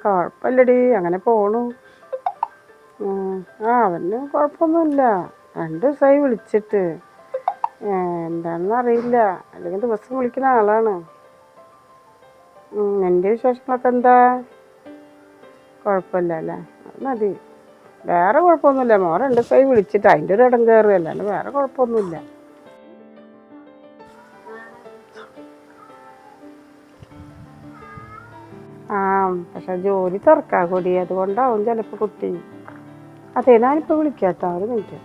കുഴപ്പമില്ലടി, അങ്ങനെ പോണു. അവന് കുഴപ്പമൊന്നുമില്ല. 2 ദിവസമായി വിളിച്ചിട്ട്. എന്താണെന്ന് അറിയില്ല. അല്ലെങ്കിൽ ദിവസം വിളിക്കുന്ന ആളാണ്. എൻ്റെ വിശേഷങ്ങളൊക്കെ എന്താ? കുഴപ്പമില്ല അല്ലേ? അത് മതി. വേറെ കുഴപ്പമൊന്നുമില്ല. 2 ദിവസമായി വിളിച്ചിട്ട് അതിൻ്റെ ഒരു ഇടം കയറുകയല്ല, അല്ല വേറെ കുഴപ്പമൊന്നുമില്ല. പക്ഷെ ജോലി തിരക്കാ കൂടി, അതുകൊണ്ടാവും ചിലപ്പോൾ കുട്ടി. അതെ, ഞാനിപ്പോൾ വിളിക്കാട്ടോ, ഒരു മിനിറ്റ്.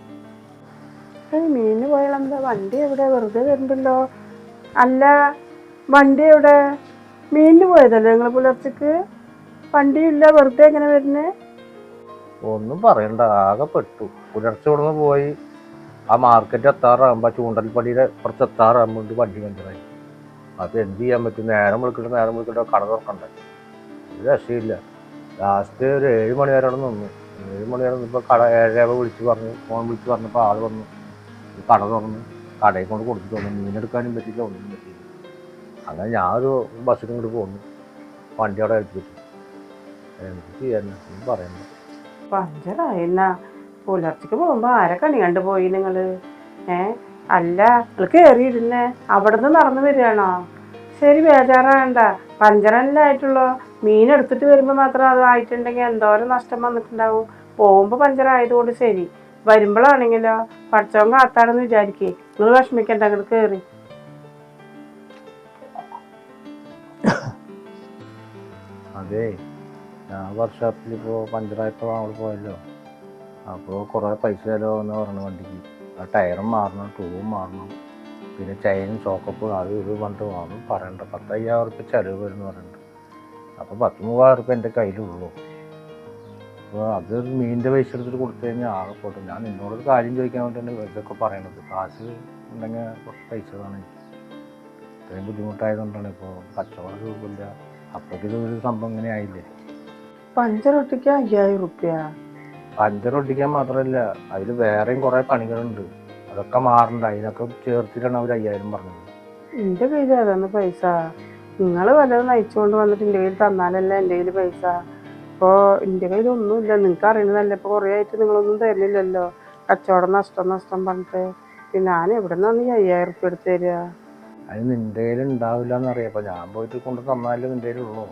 മീനിന് പോയാലെന്താ? വണ്ടി എവിടെ? വെറുതെ വരുന്നുണ്ടല്ലോ. അല്ല, വണ്ടി എവിടെ? മീനിന് പോയതല്ലേ നിങ്ങൾ പുലർച്ചക്ക്? വണ്ടിയില്ല, വെറുതെ എങ്ങനെ വരുന്നേ? ഒന്നും പറയണ്ട, ആകെ പെട്ടു. പുലർച്ചെ ഇവിടുന്ന് പോയി ആ മാർക്കറ്റ് എത്താറാകുമ്പോൾ, ചൂണ്ടൽപ്പടിയുടെ കുറച്ച് എത്താറാകുമ്പോൾ വണ്ടി പഞ്ചറായി. അത് എന്ത് ചെയ്യാൻ പറ്റും? നേരം വിളിക്കട്ടെ കട തുറക്കണ്ടേ? ഒരു രക്ഷയില്ല. ലാസ്റ്റ് ഒരു 7 മണി വരെ അവിടെ നിന്നു. 7 മണി വരെ നിന്നപ്പോൾ കട 7 വിളിച്ച് പറഞ്ഞു, ഫോൺ വിളിച്ച് പറഞ്ഞപ്പോൾ ആൾ വന്നു. കട തുറന്ന് കടയിൽ കൊണ്ട് കൊടുത്തിട്ട് വന്നു. മീനെടുക്കാനും പറ്റില്ല, ഒന്നും പറ്റില്ല. അങ്ങനെ ഞാനൊരു ബസ്സിനും കൂടി പോന്നു. വണ്ടി അവിടെ വെച്ചിട്ട് എന്ത് ചെയ്യാൻ പറയുന്നു. പഞ്ചറായിന്ന പുലർച്ചക്ക് പോകുമ്പോ ആരെ കണി കണ്ടു പോയി നിങ്ങള്? അല്ല, നിങ്ങൾ കയറിയിരുന്നേ അവിടെ നിന്ന് നടന്നു വരികയാണോ? ശരി, ബേജാറാകണ്ട. പഞ്ചറല്ലേ ആയിട്ടുള്ളൂ. മീൻ എടുത്തിട്ട് വരുമ്പോ മാത്രം അത് ആയിട്ടുണ്ടെങ്കിൽ എന്തോരം നഷ്ടം വന്നിട്ടുണ്ടാവും. പോകുമ്പോ പഞ്ചറായതുകൊണ്ട് ശരി, വരുമ്പോഴാണെങ്കിലോ പഠിച്ചവൻ കാത്താണെന്ന് വിചാരിക്കേ. നിങ്ങൾ വിഷമിക്കണ്ട, അങ്ങോട്ട് കയറി. അതെ, ഞാൻ വർക്ക്ഷോപ്പിൽ ഇപ്പോൾ പഞ്ചറായപ്പോൾ അവിടെ പോയല്ലോ. അപ്പോൾ കുറേ പൈസ ചിലവെന്ന് പറഞ്ഞു വണ്ടിക്ക്. ആ ടയറും മാറണം, ട്യൂബും മാറണം, പിന്നെ ചെയിനും ഷോക്കപ്പ് അത് ഇത് പറഞ്ഞിട്ട് വാങ്ങും. പറയണ്ട, 10,000 ഉറുപ്പ്യ ചിലവ് വരുമെന്ന് പറയുന്നുണ്ട്. അപ്പോൾ 10,000-30,000 ഉറുപ്പ്യ എൻ്റെ കയ്യിലുള്ളൂ. അപ്പോൾ അത് മീനിൻ്റെ പൈസ എടുത്തിട്ട് കൊടുത്തു കഴിഞ്ഞാൽ ആകെ പോട്ടെ. ഞാൻ നിന്നോടൊരു കാര്യം ചോദിക്കാൻ വേണ്ടിയാണ് ഇതൊക്കെ പറയണത്. കാശ് ഉണ്ടെങ്കിൽ കുറച്ച് പൈസ വേണം. ഇത്രയും ബുദ്ധിമുട്ടായതുകൊണ്ടാണ്. ഇപ്പോൾ കച്ചവടം രൂപമില്ല. അപ്പോഴേക്കും ഇതൊരു സംഭവം ഇങ്ങനെ ആയില്ലേ. പഞ്ചറൊട്ടിക്ക് 5,000 ഉറുപ്പ്യ? പഞ്ചറൊട്ടിക്കാൻ മാത്രമല്ല, അതിൽ വേറെയും കുറേ പണികളുണ്ട്. അതൊക്കെ മാറണ്ട. അതിനൊക്കെ ചേർത്തിട്ടാണ് അവർ 5,000 പറഞ്ഞത്. എൻ്റെ കയ്യിൽ ഏതാണ് പൈസ? നിങ്ങൾ വല്ലതും നയിച്ചുകൊണ്ട് വന്നിട്ട് എൻ്റെ കയ്യിൽ തന്നാലല്ലേ എൻ്റെ കയ്യിൽ പൈസ. ഇപ്പോൾ എൻ്റെ കയ്യിൽ ഒന്നുമില്ല. നിങ്ങൾക്ക് അറിയുന്നതല്ലേ, ഇപ്പോൾ കുറേ ആയിട്ട് നിങ്ങളൊന്നും തരുന്നില്ലല്ലോ. കച്ചവടം നഷ്ടം പറഞ്ഞിട്ട്. പിന്നെ ഞാൻ എവിടെ നിന്നാണ് ഈ 5,000 ഉറുപ്പ്യ എടുത്ത് തരിക? അത് നിൻ്റെ കയ്യിൽ ഉണ്ടാവില്ല എന്നറിയാം. അപ്പോൾ ഞാൻ പോയിട്ട് കൊണ്ട് തന്നാലേ നിൻ്റെ കയ്യിലുള്ളൂ.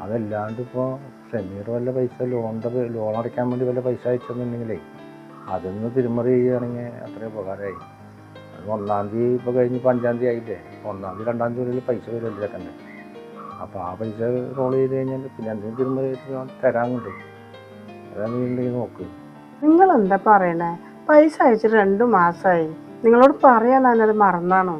അതല്ലാണ്ട് ഇപ്പോൾ ഷമീർ വല്ല പൈസ ലോൺ അടയ്ക്കാൻ വേണ്ടി വല്ല പൈസ അയച്ചെന്നുണ്ടെങ്കിലേ അതൊന്ന് തിരിമറി ചെയ്യുകയാണെങ്കിൽ അത്രയും ഉപകാരമായി. അത് 1-ാം തീയതി ഇപ്പോൾ കഴിഞ്ഞ് 5-ാം തീയതി ആയില്ലേ. 1-ാം തീയതി 2-ാം തീയതി പൈസ വരും ചെക്കൻ്റെ. അപ്പോൾ ആ പൈസ റോൾ ചെയ്ത് കഴിഞ്ഞാൽ പിന്നെ എന്തെങ്കിലും തിരിമറി തരാൻ കിട്ടും. അതാണ് നീ നോക്ക്. നിങ്ങളെന്താ പറയണേ? പൈസ അയച്ചിട്ട് 2 മാസമായി. നിങ്ങളോട് പറയാൻ ഞാനത് മറന്നാണോ?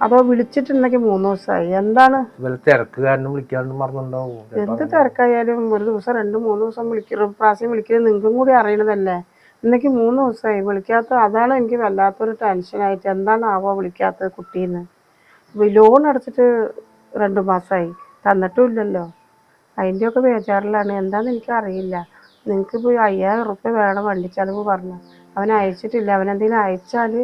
അതോ വിളിച്ചിട്ടുണ്ടെങ്കിൽ 3 ദിവസമായി? എന്താണ് തിരക്കുകാരനും വിളിക്കാനും മറന്നുണ്ടാവും. എന്ത് തിരക്കായാലും ഒരു ദിവസം 2-3 ദിവസം പ്രാവശ്യം വിളിക്കുന്നത് നിങ്ങൾക്കും കൂടി അറിയണതല്ലേ. ഇന്നേക്ക് 3 ദിവസമായി വിളിക്കാത്ത. അതാണ് എനിക്ക് വല്ലാത്തൊരു ടെൻഷനായിട്ട്. എന്താണാവോ വിളിക്കാത്തത് കുട്ടീന്ന്? ലോൺ അടച്ചിട്ട് 2 മാസമായി, തന്നിട്ടും ഇല്ലല്ലോ. അതിൻ്റെയൊക്കെ ബേജാറിലാണ്. എന്താണെന്ന് എനിക്കറിയില്ല. നിങ്ങൾക്കിപ്പോൾ 5,000 ഉറുപ്പ്യ വേണം വണ്ടി ചെലവ് പറഞ്ഞു. അവൻ അയച്ചിട്ടില്ല. അവനെന്തെങ്കിലും അയച്ചാൽ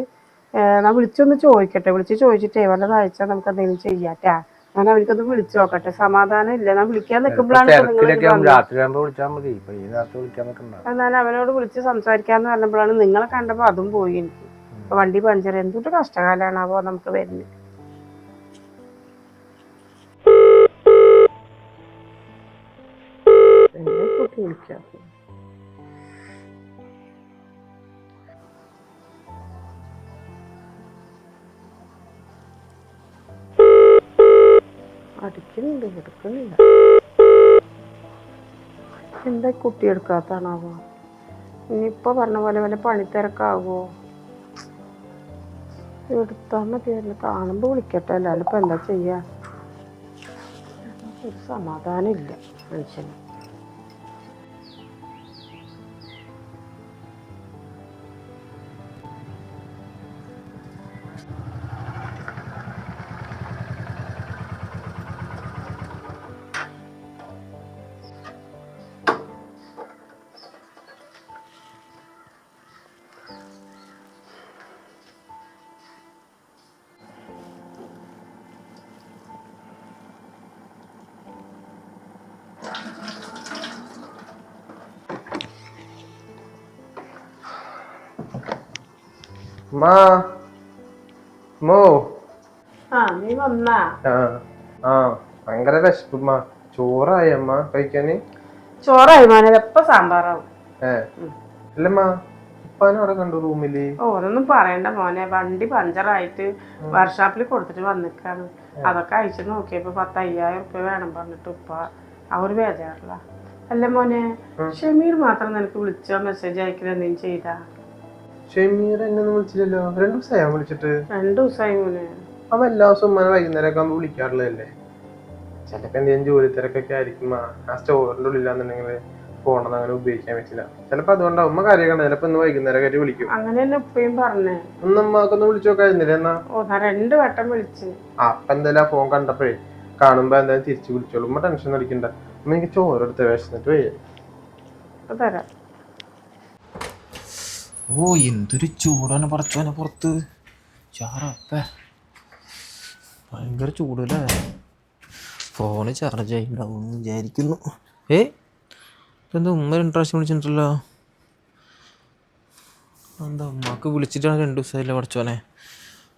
ഞാൻ വിളിച്ചൊന്ന് ചോദിക്കട്ടെ. വിളിച്ച് ചോദിച്ചിട്ടേ വല്ലതും അയച്ചാൽ നമുക്ക് എന്തെങ്കിലും ചെയ്യാട്ടാ. ഞാൻ അവനക്കൊന്ന് വിളിച്ചു നോക്കട്ടെ. സമാധാനം ഇല്ല. ഞാൻ വിളിക്കാൻ നിൽക്കുമ്പോഴാണ് ഞാൻ അവനോട് വിളിച്ച് സംസാരിക്കാന്ന് പറഞ്ഞപ്പോഴാണ് നിങ്ങളെ കണ്ടപ്പോൾ അതും പോയി എനിക്ക്. ഇപ്പൊ വണ്ടി പഞ്ചർ. എന്തൊരു കഷ്ടകാലാണാവോ നമുക്ക് വരുന്നത്. എന്നെ കുട്ടി വിളിക്കാം. അടിക്കുന്നുണ്ട്, എടുക്കുന്നില്ല. എന്താ കുട്ടി എടുക്കാത്താണാവോ? ഇനിയിപ്പോൾ പറഞ്ഞ പോലെ വല്ല പണിത്തിരക്കാവോ? എടുത്താൽ മതിയായിരുന്നു. കാണുമ്പോൾ വിളിക്കട്ടെ, അല്ലാണ്ട് ഇപ്പം എന്താ ചെയ്യാ? ഒരു സമാധാനം ഇല്ല മനുഷ്യന്. മാ മോ ആ നീ വന്നാ? ആ ആ ഭയങ്കര വിശപ്പുമ്മ. ചോറായി അമ്മ കഴിക്കാന്? ചോറായി മോനെ, എപ്പ സാമ്പാറാവും. അല്ലമ്മ, ഉപ്പാനെ അവിടെ കണ്ടു റൂമില്. ഓരോന്നും പറയണ്ട മോനെ, വണ്ടി പഞ്ചറായിട്ട് വർക്ക്ഷോപ്പിൽ കൊടുത്തിട്ട് വന്നിക്കാണ്. അതൊക്കെ അയച്ചു നോക്കിയപ്പോ 10,000 ഉറുപ്പ്യ വേണം പറഞ്ഞിട്ട് ഉപ്പ ആ ഒരു ബേജാറില്ല. അല്ല മോനെ, ഷമീർ മാത്രം നിനക്ക് വിളിച്ചോ മെസ്സേജ് അയക്കലോ എന്തെങ്കിലും ചെയ്താ? ഷമീർ എന്നെ ഒന്നും വിളിച്ചില്ലല്ലോ. 2 ദിവസമായി ഞാൻ വിളിച്ചിട്ട്. 2 ദിവസമായി മോനെ. അവൻ എല്ലാ ദിവസവും ഉമ്മനെ വൈകുന്നേരമൊക്കെ ആകുമ്പോൾ വിളിക്കാറുള്ളതല്ലേ. ചിലപ്പോ എന്തെങ്കിലും ജോലി തിരക്കൊക്കെ ആയിരിക്കും. ആ സ്റ്റോറിന്റെ ഉള്ളിലാന്നുണ്ടെങ്കിൽ ഫോണൊന്നും അങ്ങനെ ഉപയോഗിക്കാൻ പറ്റില്ല. ചിലപ്പോ അതുകൊണ്ടാ ഉമ്മ കാര്യമൊക്കെ. ചിലപ്പോ ഇന്ന് വൈകുന്നേരം കയറ്റി വിളിക്കും. അങ്ങനെ തന്നെ ഉപ്പയും പറഞ്ഞേ. ഒന്ന് ഉമ്മക്കൊന്ന് വിളിച്ചു നോക്കായിരുന്നില്ല എന്നാ? ഓ, ഞാൻ 2 വട്ടം വിളിച്ച്. അപ്പൊ എന്തായാലും ആ ഫോൺ കണ്ടപ്പോഴേ കാണുമ്പോ എന്തായാലും തിരിച്ചു വിളിച്ചോളൂ. ഉമ്മ ടെൻഷൻ അടിക്കണ്ട. ഉമ്മ എനിക്ക് ചോറെടുത്ത് വിശന്നിട്ട് വയ്യ. തരാം. ഓ എന്തൊരു ചൂടാണ് പടച്ചോനെ പുറത്ത്. ചാറപ്പ ഭയങ്കര ചൂടല്ലേ. ഫോണ് ചാർജ് ആയിട്ടുണ്ടാവും എന്ന് വിചാരിക്കുന്നു. എന്താ ഉമ്മ 2 പ്രാവശ്യം വിളിച്ചിട്ടുണ്ടല്ലോ. എന്താ ഉമ്മാക്ക് വിളിച്ചിട്ടാണ് 2 ദിവസമായില്ല പടച്ചോനെ.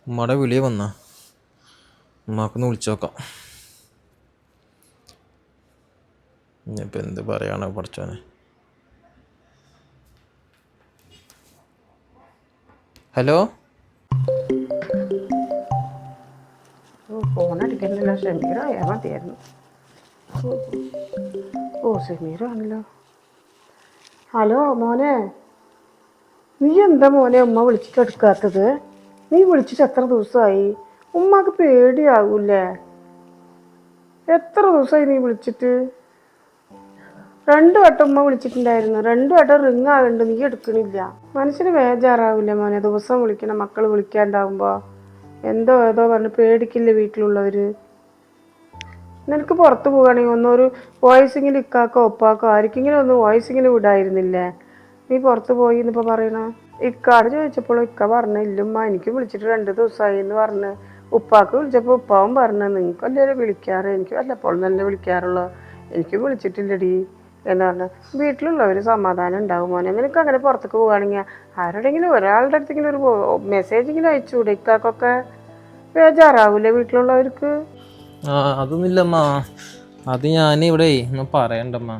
ഉമ്മയുടെ വിളിയെ വന്നാ ഉമ്മാക്കൊന്ന് വിളിച്ചു നോക്കാം. ഇനിയിപ്പോൾ എന്ത് പറയാനോ പടച്ചോനെ. Hello, phone അടിക്കണ്ടല്ലോ. ഷമീറായാൽ മതിയായിരുന്നു. ഓ ഷമീറാണല്ലോ. ഹലോ മോനെ, നീ എന്താ മോനെ ഉമ്മ വിളിച്ചിട്ട് എടുക്കാത്തത്? നീ വിളിച്ചിട്ട് എത്ര ദിവസമായി? ഉമ്മക്ക് പേടിയാവൂലേ? എത്ര ദിവസമായി നീ വിളിച്ചിട്ട്? 2 വട്ടം ഉമ്മ വിളിച്ചിട്ടുണ്ടായിരുന്നു. 2 വട്ടം റിങ് ആകുന്നുണ്ട്, നീ എടുക്കണില്ല. മനസ്സിന് ബേജാറാവില്ലേ മോനെ ദിവസം വിളിക്കണം മക്കൾ വിളിക്കാണ്ടാവുമ്പോൾ? എന്തോ ഏതോ പറഞ്ഞ് പേടിക്കില്ലേ വീട്ടിലുള്ളവർ? നിനക്ക് പുറത്ത് പോവുകയാണെങ്കിൽ ഒന്നൊരു വോയിസിങ്ങിൽ ഇക്കാക്കോ ഒപ്പാക്കോ ആർക്കെങ്കിലും ഒന്ന് വോയിസിങ്ങിൽ വിടായിരുന്നില്ലേ? നീ പുറത്ത് പോയി എന്നിപ്പോൾ പറയണ? ഇക്കാട് ചോദിച്ചപ്പോൾ ഇക്ക പറഞ്ഞു ഇല്ലുമ്മ എനിക്ക് വിളിച്ചിട്ട് 2 ദിവസമായി എന്ന് പറഞ്ഞ്. ഉപ്പാക്ക് വിളിച്ചപ്പോൾ ഉപ്പാവും പറഞ്ഞു നിങ്ങൾക്കല്ലേ വിളിക്കാറ്, എനിക്ക് വല്ലപ്പോൾ നല്ല വിളിക്കാറുള്ളൂ, എനിക്ക് വിളിച്ചിട്ടില്ലടി എന്ന് പറഞ്ഞു. വീട്ടിലുള്ളവർ സമാധാനം ഉണ്ടാവും മോനെ. നിനക്ക് അങ്ങനെ പുറത്തേക്ക് പോവുകയാണെങ്കിൽ ആരുടെങ്കിലും ഒരാളുടെ അടുത്തെങ്കിലും ഒരു മെസ്സേജെങ്കിലും അയച്ചുകൂടെ? ഇക്കാക്കൊക്കെ ബേജാറാവൂലേ വീട്ടിലുള്ളവർക്ക്? അതൊന്നുമില്ലമ്മ. അത് ഞാനിവിടെ ഒന്നും പറയണ്ടമ്മ.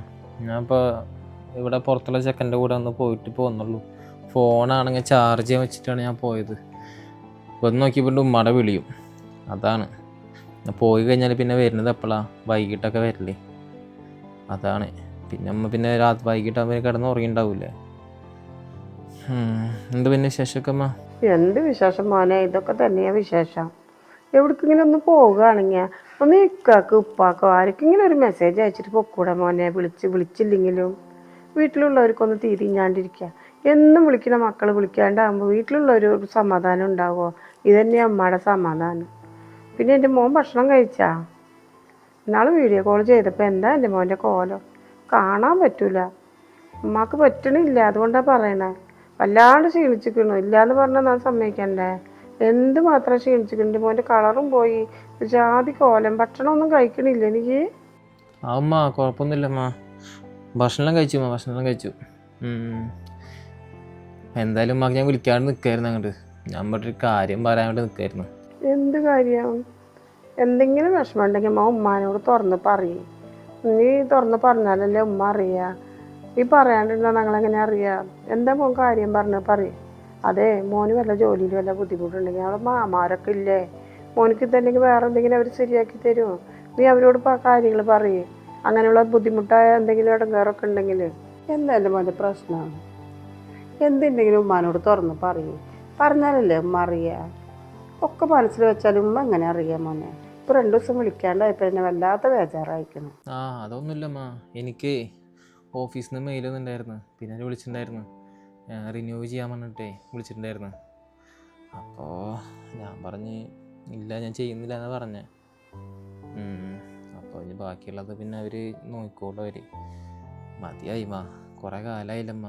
ഞാനിപ്പോൾ ഇവിടെ പുറത്തുള്ള ചെക്കൻ്റെ കൂടെ ഒന്ന് പോയിട്ട് ഇപ്പോൾ വന്നുള്ളൂ. ഫോണാണെങ്കിൽ ചാർജ് ചെയ്യാൻ വെച്ചിട്ടാണ് ഞാൻ പോയത്. വന്ന് നോക്കിയപ്പോൾ ഉമ്മയുടെ വിളിയും. അതാണ് പോയി കഴിഞ്ഞാൽ പിന്നെ വരുന്നത് എപ്പോഴാണ്? വൈകിട്ടൊക്കെ വരില്ലേ. അതാണ് പിന്നെ അമ്മ പിന്നെ വൈകിട്ടാകുമ്പോൾ കിടന്ന് ഉറങ്ങിണ്ടാവൂലേ. എന്ത് പിന്നെ വിശേഷമൊക്കെ അമ്മ? എന്ത് വിശേഷം മോനെ, ഇതൊക്കെ തന്നെയാണ് വിശേഷം. എവിടേക്കെങ്കിലും ഒന്ന് പോവുകയാണെങ്കിൽ ഒന്ന് ഇക്കാക്ക് ഉപ്പാക്കോ ആർക്കെങ്കിലും ഒരു മെസ്സേജ് അയച്ചിട്ട് പൊക്കൂടെ മോനെ? വിളിച്ചില്ലെങ്കിലും വീട്ടിലുള്ളവർക്കൊന്ന് തിരിഞ്ഞാണ്ടിരിക്കുക. എന്നും വിളിക്കുന്ന മക്കൾ വിളിക്കാണ്ടാകുമ്പോൾ വീട്ടിലുള്ളവർ സമാധാനം ഉണ്ടാവുമോ? ഇതന്നെയാണ് അമ്മയുടെ സമാധാനം. പിന്നെ എൻ്റെ മോൻ ഭക്ഷണം കഴിച്ചാ? ഇന്നാൾ വീഡിയോ കോൾ ചെയ്തപ്പോൾ എന്താ എൻ്റെ മോൻ്റെ കോലം കാണാൻ പറ്റൂല. ഉമ്മാക്ക് പറ്റണില്ല, അതുകൊണ്ടാണ് പറയണേ. വല്ലാണ്ട് ക്ഷീണിച്ചിരിക്കണു. ഇല്ലയെന്ന് പറഞ്ഞാൽ ഞാൻ സമ്മതിക്കണ്ടേ? എന്ത് മാത്രം ക്ഷീണിച്ചിട്ടുണ്ട്. മോൻ്റെ കളറും പോയി, ജാതി കോലം. ഭക്ഷണമൊന്നും കഴിക്കണില്ല എനിക്ക്. ആ അമ്മ കുഴപ്പമൊന്നുമില്ലമ്മ. ഭക്ഷണം കഴിച്ചു. എന്തായാലും ഉമ്മക്ക് ഞാൻ വിളിക്കാണ്ട് നിൽക്കായിരുന്നു. അങ്ങോട്ട് ഞാൻ ഒരു കാര്യം പറയാൻ വേണ്ടി നിൽക്കായിരുന്നു. എന്ത് കാര്യം? എന്തെങ്കിലും വിഷമം ഉണ്ടെങ്കിൽ അമ്മ ഉമ്മാനോട് തുറന്ന് പറയും. നീ തുറന്ന് പറഞ്ഞാലല്ലേ ഉമ്മ അറിയാ. ഈ പറയാണ്ടിരുന്നാൽ ഞങ്ങളെങ്ങനെ അറിയാം? എന്താ മോൻ കാര്യം പറയും. അതെ, മോന് വല്ല ജോലിയിൽ വല്ല ബുദ്ധിമുട്ടുണ്ടെങ്കിൽ അവിടെ മാമാരൊക്കെ ഇല്ലേ? മോനിക്ക് ഇതല്ലെങ്കിൽ വേറെ എന്തെങ്കിലും അവർ ശരിയാക്കി തരുമോ? നീ അവരോട് കാര്യങ്ങൾ പറയേ. അങ്ങനെയുള്ള ബുദ്ധിമുട്ടായ എന്തെങ്കിലും ഇടങ്ങേറൊക്കെ ഉണ്ടെങ്കിൽ എന്തായാലും മോൻ്റെ പ്രശ്നമാണ്. എന്തുണ്ടെങ്കിലും ഉമ്മാനോട് തുറന്ന് പറയൂ. പറഞ്ഞാലല്ലേ ഉമ്മ അറിയാ. ഒക്കെ മനസ്സിൽ വെച്ചാലും ഉമ്മ എങ്ങനെ അറിയാം മോനെ? ഇപ്പോൾ 2 ദിവസം വിളിക്കാണ്ടായപ്പോൾ എന്നെ വല്ലാത്ത ബേജാറായിക്കണം. അതൊന്നുമില്ലമ്മ. എനിക്ക് ഓഫീസിൽ നിന്ന് മെയിൽ വന്നിട്ടുണ്ടായിരുന്നു. പിന്നെ അത് വിളിച്ചിട്ടുണ്ടായിരുന്നു. റിന്യൂ ചെയ്യാൻ പറഞ്ഞിട്ടേ വിളിച്ചിട്ടുണ്ടായിരുന്നു. അപ്പോൾ ഞാൻ പറഞ്ഞ് ഇല്ല, ഞാൻ ചെയ്യുന്നില്ല എന്ന് പറഞ്ഞേ. അപ്പോൾ ഇനി ബാക്കിയുള്ളത് പിന്നെ അവർ നോക്കിക്കോളൂ. മതിയായി കുറേ കാലമായില്ലമ്മ.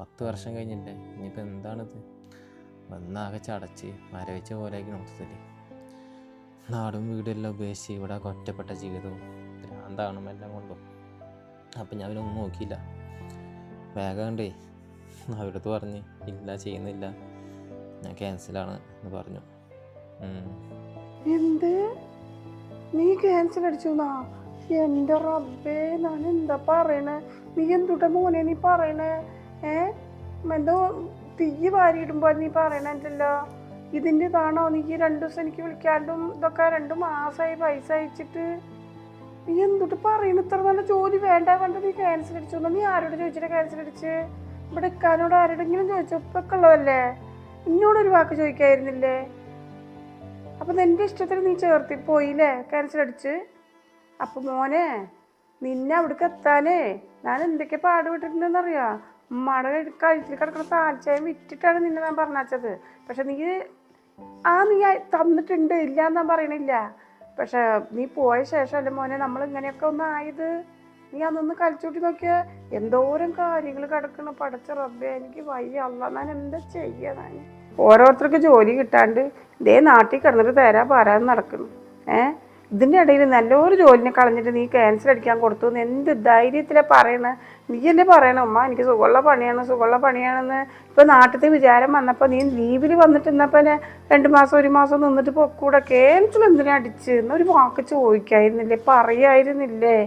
10 വർഷം കഴിഞ്ഞില്ലേ. ഇനിയിപ്പോൾ എന്താണിത്? വന്നാകെ ചടച്ച് മരവിച്ച പോലെയാക്കി നോക്കത്തില്ലേ. നാടും വീടെല്ലാം ഉപേക്ഷിച്ച് ഇവിടെ ഒറ്റപ്പെട്ട ജീവിതവും ഭ്രാന്താണ് എല്ലാം കൊണ്ടും. അപ്പം ഞാൻ അവരൊന്നും നോക്കിയില്ല. വേഗം കണ്ടേ അവരടുത്ത് പറഞ്ഞ് ഇല്ല, ചെയ്യുന്നില്ല. ഞാൻ ക്യാൻസലാണ് എന്ന് പറഞ്ഞു. എന്ത്, നീ ക്യാൻസൽ അടിച്ചുന്നാ? എൻ്റെ റബ്ബേ, ഞാൻ എന്താ പറയണേ? നീ എന്തുട്ട മോനെ നീ പറയണേ? എന്തോ തീ വാരിയിടുമ്പോ നീ പറയണല്ലോ. ഇതിൻ്റെ ഇതാണോ? നീ 2 ദിവസം എനിക്ക് വിളിക്കാണ്ടും ഇതൊക്കെ 2 മാസമായി പൈസ അയച്ചിട്ട്. നീ എന്തുട്ട് പറയണ? ഇത്ര നല്ല ജോലി വേണ്ട വേണ്ട നീ ക്യാൻസൽ അടിച്ചു. നീ ആരോട് ചോദിച്ചിട്ട് ക്യാൻസൽ അടിച്ച്? ഇവിടെ ഇക്കാനോട് ആരോടെങ്കിലും ചോദിച്ചോ? ഇപ്പൊക്കെ ഉള്ളതല്ലേ, എന്നോടൊരു വാക്ക് ചോദിക്കായിരുന്നില്ലേ? അപ്പം നിൻ്റെ ഇഷ്ടത്തിന് നീ ചേർത്തി പോയില്ലേ ക്യാൻസൽ അടിച്ച്? അപ്പം മോനെ, നിന്നെ അവിടേക്ക് എത്താനേ ഞാൻ എന്തൊക്കെ പാടുപെട്ടിട്ടുണ്ടെന്നറിയാം. ഉമ്മയുടെ കഴുത്തിൽ കിടക്കുന്ന താൽച്ചായം വിറ്റിട്ടാണ് നിന്നെ ഞാൻ പറഞ്ഞത്. പക്ഷെ നീ തന്നിട്ടുണ്ട്, ഇല്ല എന്നാ പറയണില്ല. പക്ഷെ നീ പോയ ശേഷമല്ലേ മോനെ നമ്മൾ ഇങ്ങനെയൊക്കെ ഒന്ന് ആയത്. നീ അന്നൊന്ന് കളിച്ചൂട്ടി നോക്കിയ എന്തോരം കാര്യങ്ങൾ കിടക്കണം. പടച്ച റബ്ബേ, എനിക്ക് വയ്യ. അല്ല, ഞാൻ എന്താ ചെയ്യാ? ഞാൻ ഓരോരുത്തർക്ക് ജോലി കിട്ടാണ്ട് ഇതേ നാട്ടിൽ കിടന്നിട്ട് തരാൻ പാരാതെ നടക്കണം. ഇതിൻ്റെ ഇടയിൽ നല്ലൊരു ജോലിനെ കളഞ്ഞിട്ട് നീ ക്യാൻസൽ അടിക്കാൻ കൊടുത്തു എന്ന് എന്ത് ധൈര്യത്തിലാണ് പറയണേ? നീയല്ലേ പറയണേ ഉമ്മ എനിക്ക് സുഖമുള്ള പണിയാണെന്ന്. ഇപ്പോൾ നാട്ടിലത്തെ വിചാരം വന്നപ്പോൾ നീ ലീവിൽ വന്നിട്ട് ഇന്നപ്പോൾ 2 മാസം 1 മാസം നിന്നിട്ട് പൊക്കൂടെ. ക്യാൻസൽ എന്തിനാ അടിച്ച് എന്നൊരു വാക്ക് ചോദിക്കായിരുന്നില്ലേ, പറയായിരുന്നില്ലേ?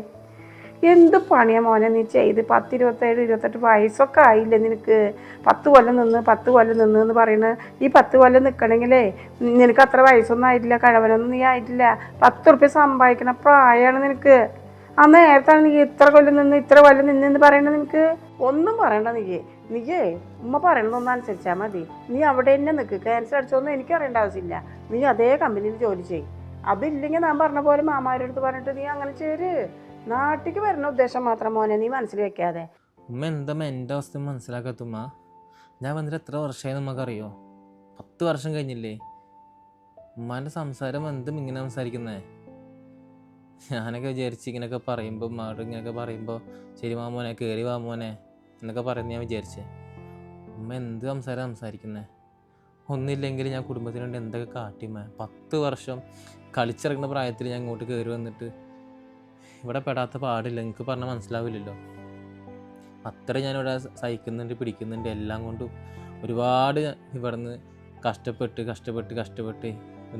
എന്ത് പണിയാ മോനെ നീ ചെയ്ത്? 10, 27, 28 വയസ്സൊക്കെ ആയില്ലേ നിനക്ക്? 10 കൊല്ലം നിന്ന് എന്ന് പറയുന്നത്. ഈ 10 കൊല്ലം നിൽക്കണമെങ്കിലേ നിനക്ക് അത്ര വയസ്സൊന്നും ആയിട്ടില്ല, കഴിവനൊന്നും നീ ആയിട്ടില്ല. 10 ഉറുപ്പ്യ സമ്പാദിക്കണ പ്രായമാണ് നിനക്ക്. ആ നേരത്താണ് നീ ഇത്ര കൊല്ലം നിന്ന് പറയണത്. നിനക്ക് ഒന്നും പറയണ്ട. നീയേ ഉമ്മ പറയണതൊന്നും അനുസരിച്ചാൽ മതി. നീ അവിടെ തന്നെ നിൽക്ക്. ക്യാൻസൽ അടിച്ചോന്നും എനിക്ക് അറിയേണ്ട ആവശ്യമില്ല. നീ അതേ കമ്പനിയിൽ ജോലി ചെയ്യും. അതില്ലെങ്കിൽ ഞാൻ പറഞ്ഞ പോലെ മാമാരുടെ അടുത്ത് പറഞ്ഞിട്ട് നീ അങ്ങനെ ചേര്. നാട്ടിലേക്ക് വരുന്ന ഉദ്ദേശം മാത്രം മോനെ നീ മനസ്സിൽ വെക്കാതെ. ഉമ്മ എന്താ എൻ്റെ അവസ്ഥ മനസ്സിലാക്കാത്തുമ്മ? ഞാൻ വന്നിട്ട് എത്ര വർഷമായി നമുക്കറിയോ? 10 വർഷം കഴിഞ്ഞില്ലേ? ഉമ്മാൻ്റെ സംസാരം എന്തും ഇങ്ങനെ സംസാരിക്കുന്നേ? ഞാനൊക്കെ വിചാരിച്ച് ഇങ്ങനെയൊക്കെ പറയുമ്പോൾ ഉമ്മാട് ഇങ്ങനെയൊക്കെ പറയുമ്പോൾ ശരി മാമോനെ കയറി വാമോനെ എന്നൊക്കെ പറയുന്നത് ഞാൻ വിചാരിച്ചേ. ഉമ്മ എന്ത് സംസാരിക്കുന്നേ? ഒന്നില്ലെങ്കിൽ ഞാൻ കുടുംബത്തിന് വേണ്ടി എന്തൊക്കെ കാട്ടിമ്മ. 10 വർഷം കളിച്ചിറങ്ങുന്ന പ്രായത്തിൽ ഞാൻ ഇങ്ങോട്ട് കയറി വന്നിട്ട് ഇവിടെ പെടാത്ത പാടില്ല. നിങ്ങൾക്ക് പറഞ്ഞാൽ മനസ്സിലാവില്ലല്ലോ. അത്ര ഞാനിവിടെ സഹിക്കുന്നുണ്ട്, പിടിക്കുന്നുണ്ട്. എല്ലാം കൊണ്ടും ഒരുപാട് ഇവിടെ നിന്ന് കഷ്ടപ്പെട്ട്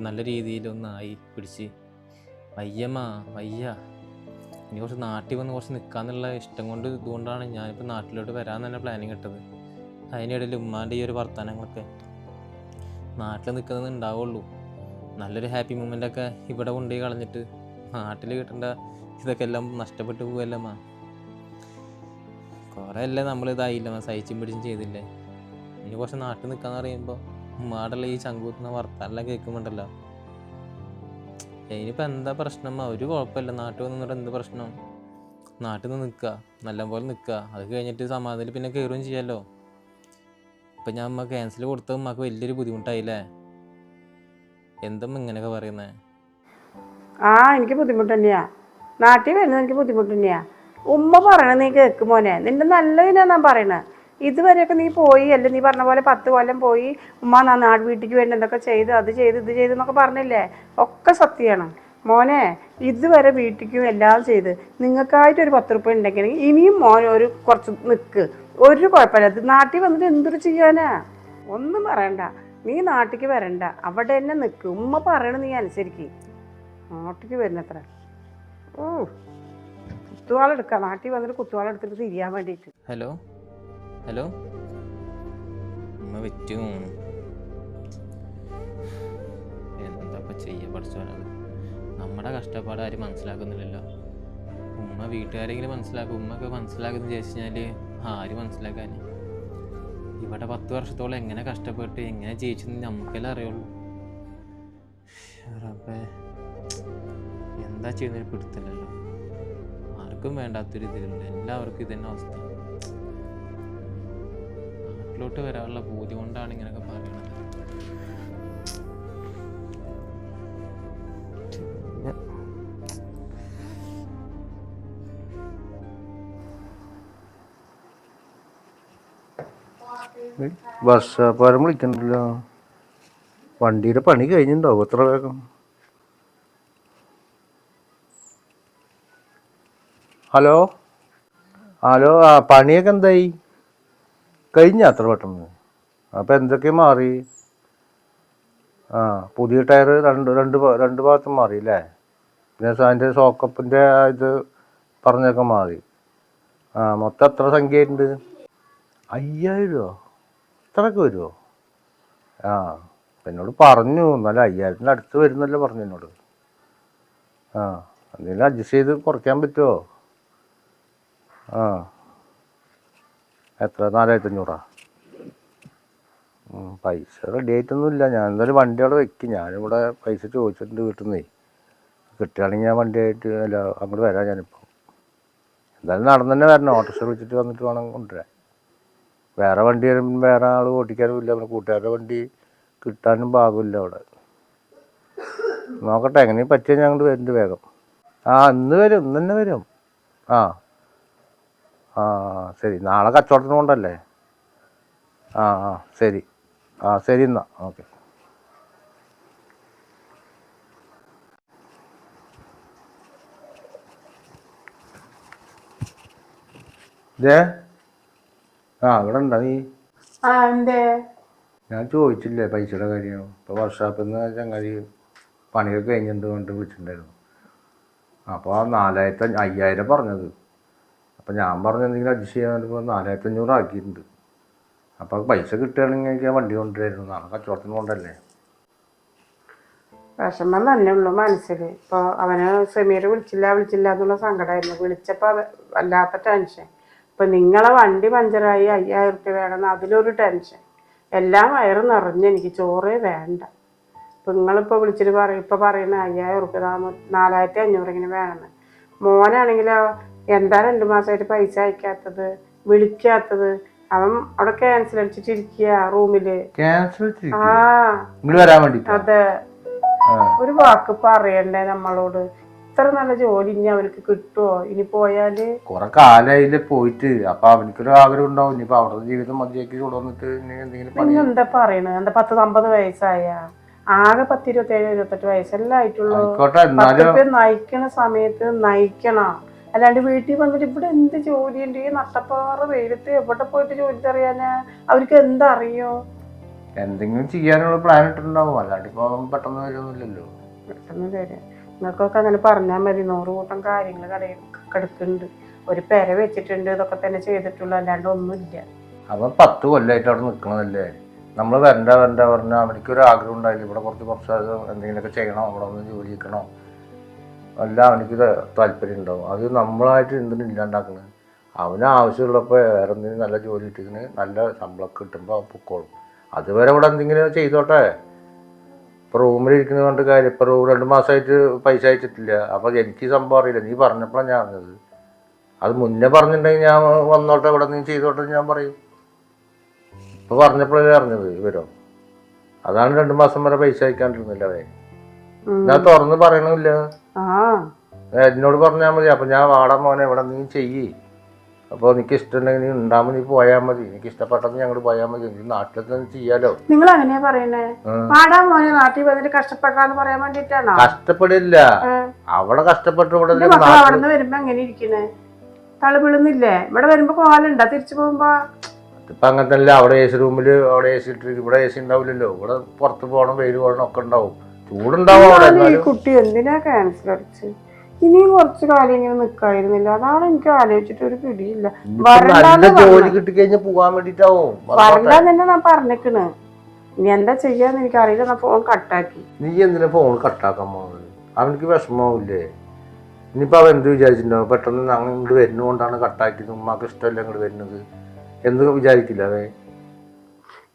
നല്ല രീതിയിലൊന്നായി പിടിച്ച് വയ്യ. ഇനി കുറച്ച് നാട്ടിൽ വന്ന് കുറച്ച് നിൽക്കാന്നുള്ള ഇഷ്ടം കൊണ്ട് ഇതുകൊണ്ടാണ് ഞാനിപ്പോൾ നാട്ടിലോട്ട് വരാൻ തന്നെ പ്ലാനിങ് ഇട്ടത്. അതിനിടയിൽ ഉമ്മാൻ്റെ ഈ ഒരു വർത്തമാനങ്ങളൊക്കെ നാട്ടിൽ നിൽക്കുന്നത് ഉണ്ടാവുള്ളൂ. നല്ലൊരു ഹാപ്പി മൊമെൻ്റൊക്കെ ഇവിടെ കൊണ്ടുപോയി കളഞ്ഞിട്ട് നാട്ടിൽ കിട്ടേണ്ട ഇതൊക്കെ എല്ലാം നഷ്ടപ്പെട്ടു പോവല്ലമ്മ. കുറേ അല്ലേ നമ്മളിതായില്ലമ്മ, സഹിച്ചും പിടിച്ചും ചെയ്തില്ലേ. ഇനി കുറച്ച് നാട്ടിൽ നിൽക്കാന്ന് പറയുമ്പോൾ ഉമ്മാടുള്ള ഈ ചങ്കൂത്തുന്ന വർത്താനെല്ലാം കേൾക്കുമ്പോണ്ടല്ലോ. ഇനിയിപ്പോൾ എന്താ പ്രശ്നം? ഒരു കുഴപ്പമില്ല. നാട്ടിൽ വന്നിട്ട് എന്ത് പ്രശ്നം? നാട്ടിൽ നിന്ന് നിൽക്കുക, നല്ലപോലെ നിൽക്കുക. അത് കഴിഞ്ഞിട്ട് സമാധാനം പിന്നെ കയറുകയും ചെയ്യാമല്ലോ. ഇപ്പം ഞാൻ ഉമ്മ ക്യാൻസൽ കൊടുത്തത് ഉമ്മക്ക് വലിയൊരു ബുദ്ധിമുട്ടായില്ലേ? എന്തമ്മ ഇങ്ങനെയൊക്കെ പറയുന്നേ? എനിക്ക് ബുദ്ധിമുട്ട് തന്നെയാ. നാട്ടിൽ വരുന്നത് എനിക്ക് ബുദ്ധിമുട്ട് തന്നെയാ. ഉമ്മ പറയണത് നീ കേൾക്ക് മോനെ. നിന്റെ നല്ലതിനാ ഞാൻ പറയണത്. ഇതുവരെയൊക്കെ നീ പോയി അല്ലേ, നീ പറഞ്ഞ പോലെ 10 കൊല്ലം പോയി ഉമ്മ വീട്ടിലേക്ക് വേണ്ടി എന്തൊക്കെ ചെയ്ത് അത് ചെയ്ത് ഇത് ചെയ്ത് എന്നൊക്കെ പറഞ്ഞില്ലേ? ഒക്കെ സത്യമാണ് മോനെ. ഇതുവരെ വീട്ടിലേക്കും എല്ലാം ചെയ്ത് നിങ്ങൾക്കായിട്ടൊരു 10 ഉറുപ്പ്യ ഉണ്ടെങ്കിൽ ഇനിയും മോനെ കുറച്ച് നിൽക്ക്. ഒരു കുഴപ്പമില്ല. നാട്ടിൽ വന്നിട്ട് എന്തൊരു ചെയ്യാനാ? ഒന്നും പറയണ്ട. നീ നാട്ടിലേക്ക് വരണ്ട, അവിടെ തന്നെ നിൽക്ക്. ഉമ്മ പറയണ നീ അനുസരിക്ക്. നാട്ടിലേക്ക് വരുന്നത്ര കുത്തുവാളെടുക്കാം. നാട്ടിൽ വന്നിട്ട് കുത്തുവാളെടുത്തിട്ട് തിരിയാൻ വേണ്ടിയിട്ട്. ഹലോ ഉമ്മ വെച്ചു തോന്നുന്നു. എന്താ ചെയ്യാ പഠിച്ചോനത്? നമ്മുടെ കഷ്ടപ്പാട് ആരും മനസ്സിലാക്കുന്നില്ലല്ലോ. ഉമ്മ വീട്ടുകാരെങ്കിലും മനസ്സിലാക്കും. ഉമ്മയൊക്കെ മനസ്സിലാക്കുന്നു വിചാരിച്ചു കഴിഞ്ഞാൽ ആരും മനസ്സിലാക്കാൻ. ഇവിടെ 10 വർഷത്തോളം എങ്ങനെ കഷ്ടപ്പെട്ട് എങ്ങനെ ജയിച്ചെന്ന് നമുക്കെല്ലാം അറിയുള്ളൂ. റബ്ബേ, എന്താ ചെയ്യുന്നൊരു പിടുത്തല്ലല്ലോ. ആർക്കും വേണ്ടാത്തൊരു ഇതിലുണ്ട്. എല്ലാവർക്കും ഇതന്നെ അവസ്ഥ. നാട്ടിലോട്ട് വരാനുള്ള ബോധ്യം കൊണ്ടാണ് ഇങ്ങനെയൊക്കെ പറയണത്. വർഷാപ്പാരം വിളിക്കണ്ടല്ലോ. വണ്ടിയുടെ പണി കഴിഞ്ഞിട്ടുണ്ടാവും എത്ര വേഗം? ഹലോ പണിയൊക്കെ എന്തായി? കഴിഞ്ഞ അത്ര പെട്ടെന്ന്? അപ്പം എന്തൊക്കെ മാറി? ആ പുതിയ ടയർ രണ്ട് ഭാഗത്തും മാറി അല്ലേ? പിന്നെ അതിൻ്റെ സോക്കപ്പിൻ്റെ ഇത് പറഞ്ഞൊക്കെ മാറി. മൊത്തം എത്ര സംഖ്യ ഉണ്ട്? 5000 രൂപ? ഇത്രയൊക്കെ വരുമോ? എന്നോട് പറഞ്ഞു, എന്നാലും 5000-ൻ്റെ അടുത്ത് വരുന്നല്ലോ പറഞ്ഞു എന്നോട്. എന്തെങ്കിലും അഡ്ജസ്റ്റ് ചെയ്ത് കുറയ്ക്കാൻ പറ്റുമോ? എത്ര? 4500? പൈസ റെഡി ആയിട്ടൊന്നുമില്ല. ഞാൻ എന്തായാലും വണ്ടി അവിടെ വെക്കും. ഞാനിവിടെ പൈസ ചോദിച്ചിട്ടുണ്ട് വീട്ടിൽ നിന്നേ. കിട്ടുകയാണെങ്കിൽ ഞാൻ വണ്ടിയായിട്ട് അല്ല അങ്ങോട്ട് വരാം. ഞാനിപ്പോൾ എന്തായാലും നടന്നു തന്നെ വരണം. ഓട്ടോറിക്ഷ വിളിച്ചിട്ട് വന്നിട്ട് വേണം കൊണ്ടുവരാൻ. വേറെ വണ്ടി വരുമ്പോൾ വേറെ ആൾ ഓടിക്കാനും ഇല്ല. നമ്മുടെ കൂട്ടുകാരുടെ വണ്ടി കിട്ടാനും ഭാഗമില്ല അവിടെ. നോക്കട്ടെ, എങ്ങനെയും പറ്റിയാൽ ഞാൻ അങ്ങോട്ട് വരുന്നുണ്ട് വേഗം. ഇന്ന് വരും, ഇന്ന് തന്നെ വരും. ശരി. നാളെ കച്ചവടത്തിന് കൊണ്ടല്ലേ? ശരി. ശരി എന്നാൽ ഓക്കെ. ഇവിടെ ഉണ്ടോ നീ? എന്തേ? ഞാൻ ചോദിച്ചില്ലേ പൈസയുടെ കാര്യം. ഇപ്പോൾ വർക്ക്ഷോപ്പിൽ നിന്ന് ചങ്ങാതി പണിയൊക്കെ കഴിഞ്ഞിട്ട് കൊണ്ട് വിളിച്ചിട്ടുണ്ടായിരുന്നു. അപ്പോൾ 5000 പറഞ്ഞത്. അപ്പോൾ ഞാൻ പറഞ്ഞ എന്തെങ്കിലും അഡ്ജസ്റ്റ് ചെയ്യാൻ വേണ്ടി 4500 ആക്കിയിട്ടുണ്ട്. അപ്പോൾ പൈസ കിട്ടുകയാണെങ്കിൽ എനിക്ക് ആ വണ്ടി കൊണ്ടുവരായിരുന്നു. നാളെ കച്ചവടത്തിന് കൊണ്ടല്ലേ. വിഷമം തന്നെ ഉള്ളൂ മനസ്സിൽ. ഇപ്പോൾ അവന് സമീർ വിളിച്ചില്ല എന്നുള്ള സങ്കടമായിരുന്നു. വിളിച്ചപ്പോൾ വല്ലാത്ത ടെൻഷൻ. ഇപ്പം നിങ്ങളെ വണ്ടി പഞ്ചറായി 5000 റുപ്യ വേണമെന്ന് അതിലൊരു ടെൻഷൻ. എല്ലാം വയറ് നിറഞ്ഞ് എനിക്ക് ചോറേ വേണ്ട. ഇപ്പം നിങ്ങളിപ്പോൾ വിളിച്ചിട്ട് പറയുന്ന 5000 റുപ്യ 4500 ഇങ്ങനെ വേണമെന്ന്. മോനാണെങ്കിലോ എന്താണ് 2 മാസമായിട്ട് പൈസ അയക്കാത്തത്, വിളിക്കാത്തത്. അവൻ അവിടെ ക്യാൻസൽ അടിച്ചിട്ടിരിക്കുക റൂമില്. അതെ, ഒരു വാക്ക് പറയണ്ടേ നമ്മളോട്? ഇത്ര നല്ല ജോലി ഇനി അവനക്ക് കിട്ടുമോ? ഇനി പോയാല് കുറെ കാലായില്ലേ പോയിട്ട്. അപ്പൊ അവനക്കൊരു ആഗ്രഹം ഉണ്ടാവും ഇനിയിപ്പോ അവിടെ ജീവിതം മതിയാക്കി കൊണ്ടുവന്നിട്ട് നിങ്ങൾ എന്താ പറയണത്? എന്താ 10-50 വയസ്സായ? ആകെ 10, 27, 28 വയസ്സെല്ലാം ആയിട്ടുള്ളൂ. 10 രൂപ നയിക്കണ സമയത്ത് നയിക്കണം. അല്ലാണ്ട് വീട്ടിൽ വന്നിട്ട് ഇവിടെ എന്ത് ജോലിയുണ്ട്? ഈ നട്ടപ്പാറ വെയിലത്ത് എവിടെ പോയിട്ട് ജോലി അറിയാനാ? അവർക്ക് എന്തറിയോ? എന്തെങ്കിലും ചെയ്യാനുള്ള പ്ലാൻ ഇട്ടുണ്ടാവും. അല്ലാണ്ട് ഇപ്പൊ പെട്ടെന്ന് വരുമൊന്നുമില്ലല്ലോ. പെട്ടെന്ന് വരും. നിങ്ങൾക്കൊക്കെ അങ്ങനെ പറഞ്ഞാൽ മതി. 100 കൂട്ടം കാര്യങ്ങൾ കടയിൽ കിടക്കുന്നുണ്ട്. ഒരു പെര വെച്ചിട്ടുണ്ട്, ഇതൊക്കെ തന്നെ ചെയ്തിട്ടുള്ളൂ, അല്ലാണ്ട് ഒന്നുമില്ല. അവൻ 10 കൊല്ലമായിട്ട് അവിടെ നിൽക്കണതല്ലേ. നമ്മൾ വരണ്ട പറഞ്ഞാൽ അവനിക്കൊരു ആഗ്രഹം ഉണ്ടായില്ല ഇവിടെ കുറച്ച് എന്തെങ്കിലുമൊക്കെ ചെയ്യണം, അവിടെ ഒന്ന് ജോലി ചെയ്യണോ, അല്ല അവനിക്ക് താല്പര്യം ഉണ്ടാവും. അത് നമ്മളായിട്ട് എന്തിനും ഇല്ലാണ്ടാക്കുന്നത്. അവന് ആവശ്യമുള്ളപ്പോൾ വേറെ എന്തെങ്കിലും നല്ല ജോലി കിട്ടിക്കണ്, നല്ല ശമ്പളമൊക്കെ കിട്ടുമ്പോൾ അവൻ പൊക്കോളും. അതുവരെ ഇവിടെ എന്തെങ്കിലും ചെയ്തോട്ടെ. ഇപ്പോൾ റൂമിലിരിക്കുന്നത് കൊണ്ട് കാര്യം. ഇപ്പോൾ 2 മാസമായിട്ട് പൈസ അയച്ചിട്ടില്ല. അപ്പോൾ എനിക്ക് സംഭവം അറിയില്ല. നീ പറഞ്ഞപ്പോഴാണ് ഞാൻ അറിഞ്ഞത്. അത് മുന്നേ പറഞ്ഞിട്ടുണ്ടെങ്കിൽ ഞാൻ വന്നോട്ടെ, ഇവിടെ നീ ചെയ്തോട്ടെ ഞാൻ പറയും. ഇപ്പോൾ പറഞ്ഞപ്പോഴല്ലേ അറിഞ്ഞത് ഇവരോ. അതാണ് 2 മാസം വരെ പൈസ അയക്കാണ്ടിരുന്നില്ല. ഞാൻ തുറന്ന് പറയണില്ല. എന്നോട് പറഞ്ഞാൽ മതി. അപ്പം ഞാൻ വാടാ മോനെ ഇവിടെ നീ ചെയ്യ്. അപ്പോൾ എനിക്ക് ഇഷ്ടമുണ്ടെങ്കിൽ നീ ഉണ്ടാകുമ്പോൾ നീ പോയാൽ മതി. എനിക്ക് ഇഷ്ടപ്പെട്ടത് ഞങ്ങൾ പോയാൽ മതി. എനിക്ക് നാട്ടിലൊക്കെ ചെയ്യാലോ. നിങ്ങൾ അങ്ങനെയാ പറയണേ? വാടാ മോനെ നാട്ടിൽ വന്നിട്ട് കഷ്ടപ്പെടാന്ന് പറയാൻ വേണ്ടിട്ടാണോ? കഷ്ടപ്പെടില്ല, അവിടെ കഷ്ടപ്പെട്ടു. ഇവിടെ അവിടെ വരുമ്പോ എങ്ങനെ ഇരിക്കണേ? തളപിളുന്നില്ലേ? ഇവിടെ വരുമ്പോ കോലുണ്ടാ തിരിച്ചു പോകുമ്പോ? ഇപ്പൊ അങ്ങനെ തന്നെ. അവിടെ AC റൂമിൽ അവിടെ AC ഇട്ടിരിക്കും. ഇവിടെ AC ഉണ്ടാവില്ലല്ലോ. ഇവിടെ പുറത്ത് പോകണം, വെയിൽ പോകണം ഒക്കെ ഉണ്ടാവും, ചൂടുണ്ടാവും അവിടെ. കുട്ടി എന്തിനാ ക്യാൻസൽ അടിച്ച്? ഇനിയും കുറച്ച് കാലം ഇങ്ങനെ നിക്കായിരുന്നില്ല? അതാണ് എനിക്ക് ആലോചിച്ചിട്ട് ഒരു പിടിയില്ല. ജോലി കിട്ടിക്കഴിഞ്ഞാൽ പോകാൻ വേണ്ടിട്ടാവും. വരണ്ടാന്ന് തന്നെ ഞാൻ പറഞ്ഞേക്കണ്. ഇനി എന്താ ചെയ്യാന്ന് എനിക്കറിയില്ല. ഞാൻ ഫോൺ കട്ടാക്കി. നീ എന്തിനാ ഫോൺ കട്ടാക്കാൻ പോകുന്നത്? അവനക്ക് വിഷമാവില്ലേ? ഇനിയിപ്പോൾ അവൻ എന്ത് വിചാരിച്ചിട്ടുണ്ടാവും? പെട്ടെന്ന് ഞങ്ങൾ ഇങ്ങോട്ട് വരുന്നതുകൊണ്ടാണ് കട്ടാക്കിയത്, ഉമ്മാക്ക് ഇഷ്ടമല്ല ഇങ്ങോട്ട് വരുന്നത് എന്ത് വിചാരിക്കില്ല അവൻ?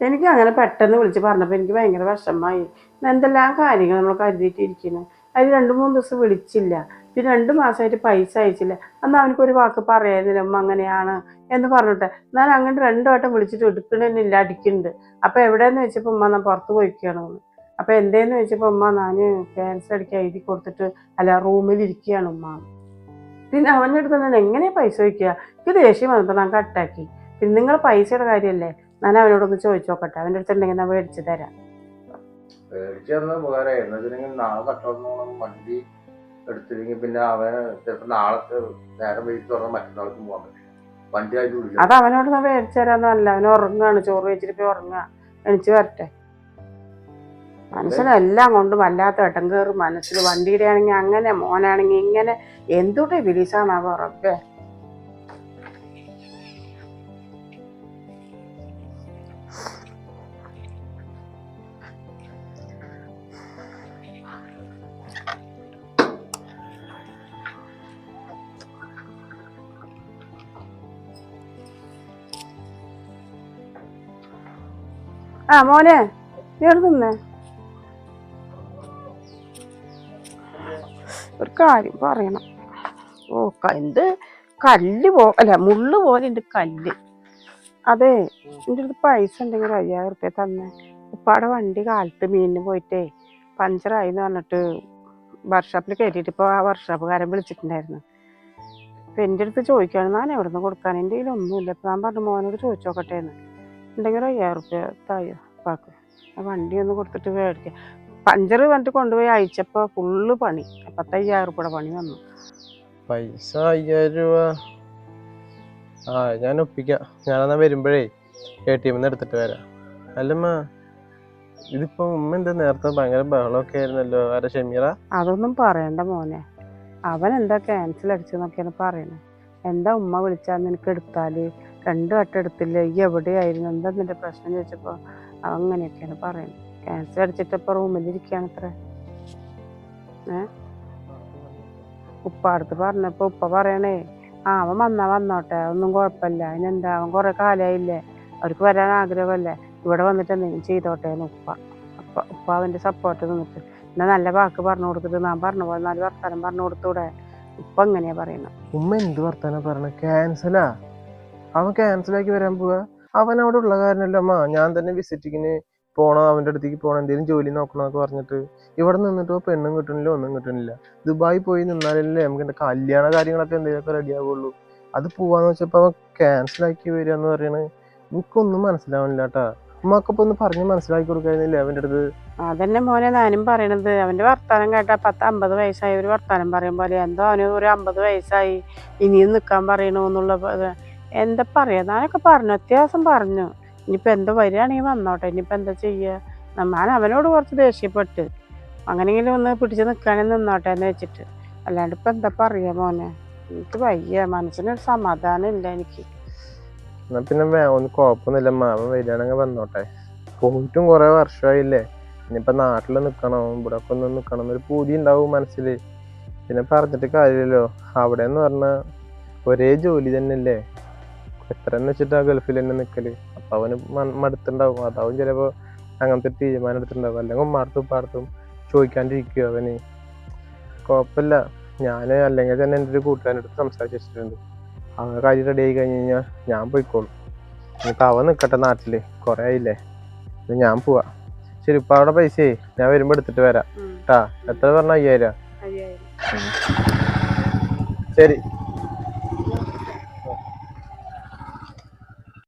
എനിക്ക് അങ്ങനെ പെട്ടെന്ന് വിളിച്ച് പറഞ്ഞപ്പോൾ എനിക്ക് ഭയങ്കര വിഷമമായി. എന്തെല്ലാം കാര്യങ്ങൾ നമ്മൾ കരുതിയിട്ടിരിക്കുന്നത്. അതിൽ 2-3 ദിവസം വിളിച്ചില്ല. പിന്നെ 2 മാസമായിട്ട് പൈസ അയച്ചില്ല. അന്ന് അവനക്കൊരു വാക്ക് പറയായിരുന്നില്ല ഉമ്മ അങ്ങനെയാണ് എന്ന് പറഞ്ഞിട്ട്. ഞാൻ അങ്ങോട്ട് 2 വട്ടം വിളിച്ചിട്ട് എടുക്കണമെന്നില്ല, അടിക്കുന്നുണ്ട്. അപ്പോൾ എവിടെയെന്ന് വെച്ചപ്പോൾ ഉമ്മ ഞാൻ പുറത്ത് പോയിക്കുകയാണെന്ന്. അപ്പോൾ എന്തേന്ന് വെച്ചപ്പോൾ ഉമ്മ ഞാൻ ക്യാൻസൽ അടിക്കാൻ എഴുതി കൊടുത്തിട്ട് അല്ല റൂമിലിരിക്കുകയാണ് ഉമ്മ. പിന്നെ അവൻ്റെ അടുത്ത് തന്നെ എങ്ങനെയാണ് പൈസ വയ്ക്കുക? എനിക്ക് ദേഷ്യം വന്നപ്പോൾ ഞാൻ കട്ടാക്കി. പിന്നെ നിങ്ങൾ പൈസയുടെ കാര്യമല്ലേ, ഞാൻ അവനോടൊന്ന് ചോദിച്ചു നോക്കട്ടെ. അവൻ്റെ അടുത്ത് ഉണ്ടെങ്കിൽ ഞാൻ മേടിച്ച് തരാം. മേടിച്ചു തന്ന ഉപകാരം. എന്നുവെച്ചിട്ടുണ്ടെങ്കിൽ നാളെ കട്ടോളം വണ്ടി എടുത്തില്ലെങ്കിൽ പിന്നെ അവന് ചിലപ്പോൾ നാളത്തെ നേരം വൈകിട്ട് പറഞ്ഞാൽ മറ്റന്നാൾക്ക് പോകാൻ പറ്റില്ല. വണ്ടി ആയിട്ട് അത് അവനോട് ഞാൻ മേടിച്ചു തരാമെന്നല്ല. അവൻ ഉറങ്ങുകയാണ്, ചോറ് വെച്ചിട്ട് പോയി ഉറങ്ങുക. എണിച്ച് വരട്ടെ. മനസ്സിനെല്ലാം കൊണ്ടും വല്ലാത്ത ഏട്ടം കയറും മനസ്സിൽ. വണ്ടിയുടെ ആണെങ്കിൽ അങ്ങനെ, മോനാണെങ്കിൽ ഇങ്ങനെ. എന്തുട്ടെ ബിലീസാണാവോ റബ്ബേ. ആ മോനെ, നീ എടുക്കുന്നേ ഒരു കാര്യം പറയണം. ഓ എന്ത് കല്ല് അല്ല മുള്ളു പോലെ ഉണ്ട് കല്ല്. അതെ, എൻ്റെ അടുത്ത് പൈസ ഉണ്ടെങ്കിൽ 5000 റുപ്യ തന്നെ. ഉപ്പാടെ വണ്ടി കാലത്ത് മീനിന് പോയിട്ടേ പഞ്ചറായി എന്ന് പറഞ്ഞിട്ട് വർക്ക്ഷോപ്പിൽ കയറ്റിയിട്ട് ഇപ്പോൾ ആ വർക്ക്ഷോപ്പുകാരൻ വിളിച്ചിട്ടുണ്ടായിരുന്നു. അപ്പം എൻ്റെ അടുത്ത് ചോദിക്കുകയാണ് ഞാൻ എവിടെ നിന്ന് കൊടുക്കാൻ, എൻ്റെ കയ്യിൽ ഒന്നുമില്ല. അപ്പം ഞാൻ പറഞ്ഞു മോനോട് ചോദിച്ചു നോക്കട്ടെ എന്ന്. ഉണ്ടെങ്കിൽ 5000 റുപ്യ തായോ ഉപ്പാക്ക്. ആ വണ്ടി ഒന്ന് കൊടുത്തിട്ട് മേടിക്കാം. പഞ്ചർ പറഞ്ഞിട്ട് കൊണ്ടുപോയി അയച്ചപ്പോൾ ഫുള്ള് പണി. 50,000 റുപ്യയുടെ പണി വന്നു. പൈസ 5000 രൂപ ഞാൻ ഒപ്പിക്കാം. ഞാനെന്നാ വരുമ്പോഴേ ATM എടുത്തിട്ട് വരാം. അല്ലമ്മ, ഇതിപ്പോ ഉമ്മ എന്താ നേരത്തെ ഭയങ്കര ബഹളമൊക്കെ ആയിരുന്നല്ലോ, ആരാ ഷമീറ? അതൊന്നും പറയണ്ട മോനെ, അവൻ എന്താ ക്യാൻസൽ അടിച്ചെന്നൊക്കെയാണ് പറയുന്നത്. എന്താ ഉമ്മ വിളിച്ചാൽ നിനക്ക് എടുത്താല് 2 വട്ടം എടുത്തില്ല, ഈ എവിടെയായിരുന്നു, എന്താ നിന്റെ പ്രശ്നം ചോദിച്ചപ്പോൾ അവൻ അങ്ങനെയൊക്കെയാണ് പറയുന്നത്. ക്യാൻസൽ അടിച്ചിട്ടപ്പോൾ റൂമിലിരിക്കുകയാണ് അത്ര. ഉപ്പ അടുത്ത് പറഞ്ഞപ്പോൾ ഉപ്പ പറയണേ അവൻ വന്നോട്ടെ, ഒന്നും കുഴപ്പമില്ല, അതിനെന്താ, അവൻ കുറെ കാലമായില്ലേ, അവർക്ക് വരാൻ ആഗ്രഹമല്ലേ, ഇവിടെ വന്നിട്ട് എന്തെങ്കിലും ചെയ്തോട്ടെ എന്ന് ഉപ്പ അവൻ്റെ സപ്പോർട്ട് നിന്നിട്ട് എന്നാ നല്ല വാക്ക് പറഞ്ഞു കൊടുത്തിട്ട് ഞാൻ പറഞ്ഞ പോലെ 4 വർത്താനം പറഞ്ഞു കൊടുത്തൂടെ. ഉപ്പ എങ്ങനെയാ പറയണത്. ഉമ്മ എന്ത് വർത്താനം പറഞ്ഞ? ക്യാൻസലാ? അവൻ ക്യാൻസലാക്കി വരാൻ പോവാ? അവൻ അവിടെ ഉള്ള കാരണല്ലോ അമ്മ. ഞാൻ തന്നെ വിസിറ്റിങ്ങിന് പോണം, അവൻ്റെ അടുത്തേക്ക് പോകണം, എന്തെങ്കിലും ജോലി നോക്കണമെന്നൊക്കെ പറഞ്ഞിട്ട് ഇവിടെ നിന്നിട്ടോ പെണ്ണും കിട്ടണില്ല, ഒന്നും കിട്ടണില്ല. ദുബായി പോയി നിന്നാലല്ലേ നമുക്ക് എൻ്റെ കല്യാണ കാര്യങ്ങളൊക്കെ എന്തെങ്കിലുമൊക്കെ റെഡി ആവുള്ളൂ. അത് പോവാന്ന് വെച്ചപ്പോൾ അവൻ ക്യാൻസലാക്കി വരിക എന്ന് പറയണത് എനിക്കൊന്നും മനസ്സിലാവണില്ല കേട്ടാ. ഉമ്മക്കൊപ്പം ഒന്ന് പറഞ്ഞ് മനസ്സിലാക്കി കൊടുക്കായിരുന്നില്ലേ അവൻ്റെ അടുത്ത്? അതന്നെ മോനെ ഞാനും പറയണത്. അവന്റെ വർത്താനം കേട്ടാ 10-50 വയസ്സായി ഒരു വർത്താനം പറയും പോലെ. എന്തോ അവന് ഒരു 50 വയസ്സായി ഇനിയും നിൽക്കാൻ പറയണു എന്നുള്ള എന്താ പറയാ. ഞാനൊക്കെ പറഞ്ഞു, അത്യാവശ്യം പറഞ്ഞു. ഇനിയിപ്പോൾ എന്താ വരികയാണെങ്കിൽ വന്നോട്ടെ, ഇനിയിപ്പോൾ എന്താ ചെയ്യുക. ഞാൻ അവനോട് കുറച്ച് ദേഷ്യപ്പെട്ട് അങ്ങനെയെങ്കിലും ഒന്ന് പിടിച്ച് നിൽക്കാനും നിന്നോട്ടെ എന്ന് വെച്ചിട്ട്. അല്ലാണ്ട് ഇപ്പം എന്താ പറയുക മോനെ, എനിക്ക് വയ്യ, മനസ്സിനൊരു സമാധാനം ഇല്ല എനിക്ക്. എന്നാ പിന്നെ ഒന്നും കുഴപ്പമൊന്നുമില്ല, അവൻ വരികയാണെങ്കിൽ വന്നോട്ടെ. പോയിട്ടും കുറെ വർഷമായില്ലേ, ഇനിയിപ്പോൾ നാട്ടിൽ നിൽക്കണം, ഇവിടെ ഒക്കെ ഒന്ന് നിൽക്കണം എന്നൊരു പൂതി ഉണ്ടാവും മനസ്സിൽ. പിന്നെ പറഞ്ഞിട്ട് കാര്യമില്ലല്ലോ, അവിടെ എന്ന് പറഞ്ഞാൽ ഒരേ ജോലി തന്നെയല്ലേ, എത്ര എന്ന് വെച്ചിട്ടാ ഗൾഫിൽ തന്നെ നിൽക്കല്. അപ്പം അവന് മടുത്തുണ്ടാവും, അതാവും ചിലപ്പോൾ അങ്ങനത്തെ തീരുമാനം എടുത്തിട്ടുണ്ടാവും. അല്ലെങ്കിൽ ഉമ്മാർത്തും ചോദിക്കാണ്ടിരിക്കുക അവന്. കുഴപ്പമില്ല, ഞാൻ അല്ലെങ്കിൽ തന്നെ എൻ്റെ ഒരു കൂട്ടുകാരൻ്റെ അടുത്ത് സംസാരിച്ച് വെച്ചിട്ടുണ്ട്. അവൻ കാര്യം റെഡി ആയി കഴിഞ്ഞ് കഴിഞ്ഞാൽ ഞാൻ പോയിക്കോളും. ഇനിയിപ്പോൾ അവൻ നിൽക്കട്ടെ നാട്ടിൽ, കുറേ ആയില്ലേ, ഞാൻ പോവാ. ശരി, ഇപ്പം അവിടെ പൈസയെ ഞാൻ വരുമ്പോൾ എടുത്തിട്ട് വരാം കേട്ടാ. എത്ര പറഞ്ഞ? 5000. ശരി.